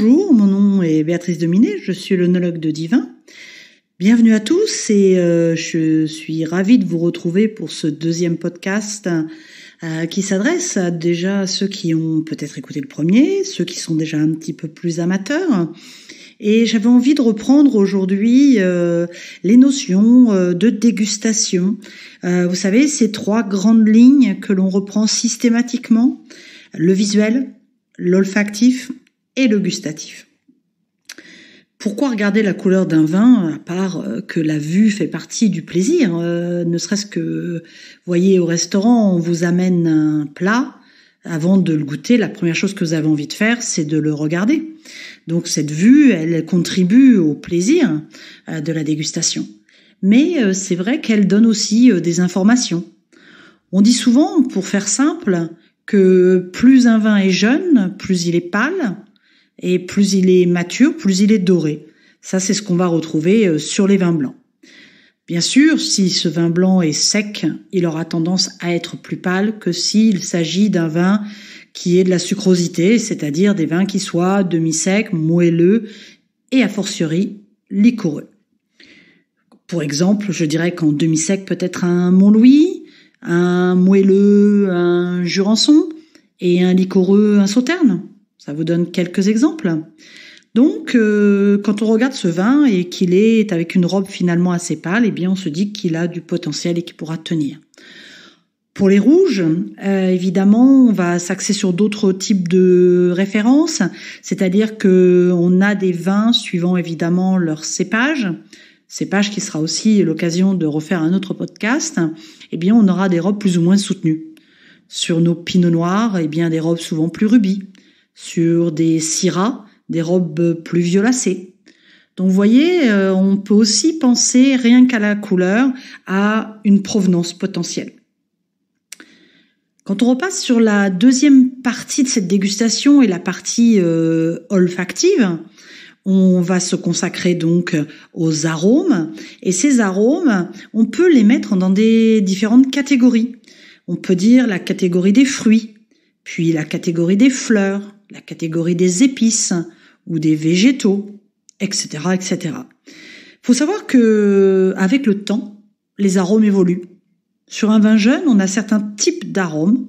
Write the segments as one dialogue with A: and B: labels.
A: Bonjour, mon nom est Béatrice Dominé, je suis l'œnologue de Divin. Bienvenue à tous et je suis ravie de vous retrouver pour ce deuxième podcast qui s'adresse à déjà ceux qui ont peut-être écouté le premier, ceux qui sont déjà un petit peu plus amateurs. Et j'avais envie de reprendre aujourd'hui les notions de dégustation. Vous savez, ces trois grandes lignes que l'on reprend systématiquement, le visuel, l'olfactif et le gustatif. Pourquoi regarder la couleur d'un vin, à part que la vue fait partie du plaisir, ne serait-ce que, voyez, au restaurant, on vous amène un plat, avant de le goûter, la première chose que vous avez envie de faire, c'est de le regarder. Donc cette vue, elle contribue au plaisir de la dégustation. Mais c'est vrai qu'elle donne aussi des informations. On dit souvent, pour faire simple, que plus un vin est jeune, plus il est pâle, et plus il est mature, plus il est doré. Ça, c'est ce qu'on va retrouver sur les vins blancs. Bien sûr, si ce vin blanc est sec, il aura tendance à être plus pâle que s'il s'agit d'un vin qui ait de la sucrosité, c'est-à-dire des vins qui soient demi-secs, moelleux et a fortiori liquoreux. Pour exemple, je dirais qu'en demi-sec peut-être un Montlouis, un moelleux, un Jurançon et un liquoreux, un Sauterne. Ça vous donne quelques exemples. Donc, quand on regarde ce vin et qu'il est avec une robe finalement assez pâle, eh bien, on se dit qu'il a du potentiel et qu'il pourra tenir. Pour les rouges, évidemment, on va s'axer sur d'autres types de références, c'est-à-dire que on a des vins suivant évidemment leur cépage qui sera aussi l'occasion de refaire un autre podcast. Eh bien, on aura des robes plus ou moins soutenues. Sur nos pinots noirs, eh bien, des robes souvent plus rubis. Sur des syrahs, des robes plus violacées. Donc vous voyez, on peut aussi penser, rien qu'à la couleur, à une provenance potentielle. Quand on repasse sur la deuxième partie de cette dégustation et la partie olfactive, on va se consacrer donc aux arômes. Et ces arômes, on peut les mettre dans des différentes catégories. On peut dire la catégorie des fruits, puis la catégorie des fleurs, la catégorie des épices ou des végétaux, etc., etc. Faut savoir que, avec le temps, les arômes évoluent. Sur un vin jeune, on a certains types d'arômes.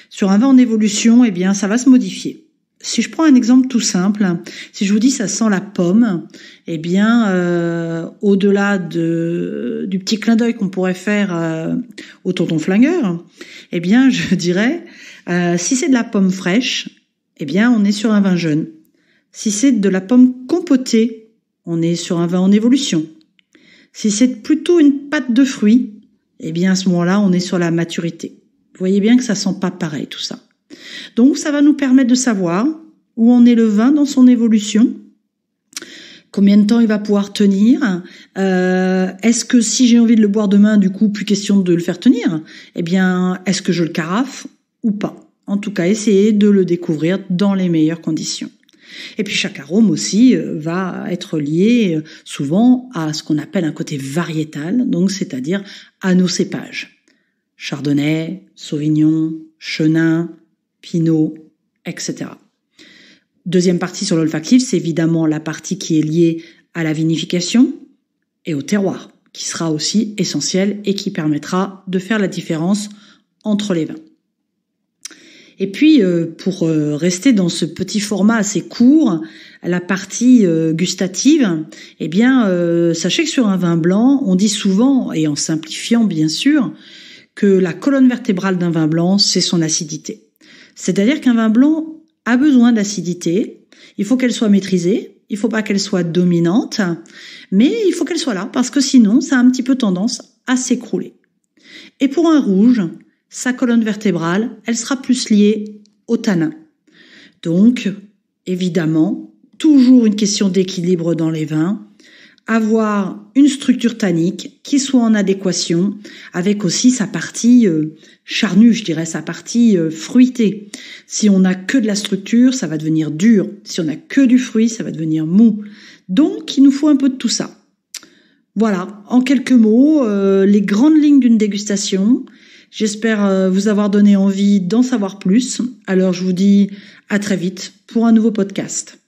A: Sur un vin en évolution, eh bien, ça va se modifier. Si je prends un exemple tout simple, si je vous dis ça sent la pomme, eh bien, au-delà du petit clin d'œil qu'on pourrait faire au tonton flingueur, eh bien, je dirais, si c'est de la pomme fraîche, eh bien, on est sur un vin jeune. Si c'est de la pomme compotée, on est sur un vin en évolution. Si c'est plutôt une pâte de fruits, eh bien, à ce moment-là, on est sur la maturité. Vous voyez bien que ça sent pas pareil, tout ça. Donc, ça va nous permettre de savoir où en est le vin dans son évolution, combien de temps il va pouvoir tenir. Est-ce que si j'ai envie de le boire demain, du coup, plus question de le faire tenir, eh bien, est-ce que je le carafe ou pas? En tout cas, essayez de le découvrir dans les meilleures conditions. Et puis chaque arôme aussi va être lié souvent à ce qu'on appelle un côté variétal, donc c'est-à-dire à nos cépages. Chardonnay, Sauvignon, Chenin, Pinot, etc. Deuxième partie sur l'olfactif, c'est évidemment la partie qui est liée à la vinification et au terroir, qui sera aussi essentielle et qui permettra de faire la différence entre les vins. Et puis, pour rester dans ce petit format assez court, la partie gustative, eh bien, sachez que sur un vin blanc, on dit souvent, et en simplifiant bien sûr, que la colonne vertébrale d'un vin blanc, c'est son acidité. C'est-à-dire qu'un vin blanc a besoin d'acidité, il faut qu'elle soit maîtrisée, il faut pas qu'elle soit dominante, mais il faut qu'elle soit là, parce que sinon, ça a un petit peu tendance à s'écrouler. Et pour un rouge, sa colonne vertébrale, elle sera plus liée au tanin. Donc, évidemment, toujours une question d'équilibre dans les vins, avoir une structure tannique qui soit en adéquation avec aussi sa partie charnue, je dirais, sa partie fruitée. Si on n'a que de la structure, ça va devenir dur. Si on n'a que du fruit, ça va devenir mou. Donc, il nous faut un peu de tout ça. Voilà, en quelques mots, les grandes lignes d'une dégustation. J'espère vous avoir donné envie d'en savoir plus. Alors je vous dis à très vite pour un nouveau podcast.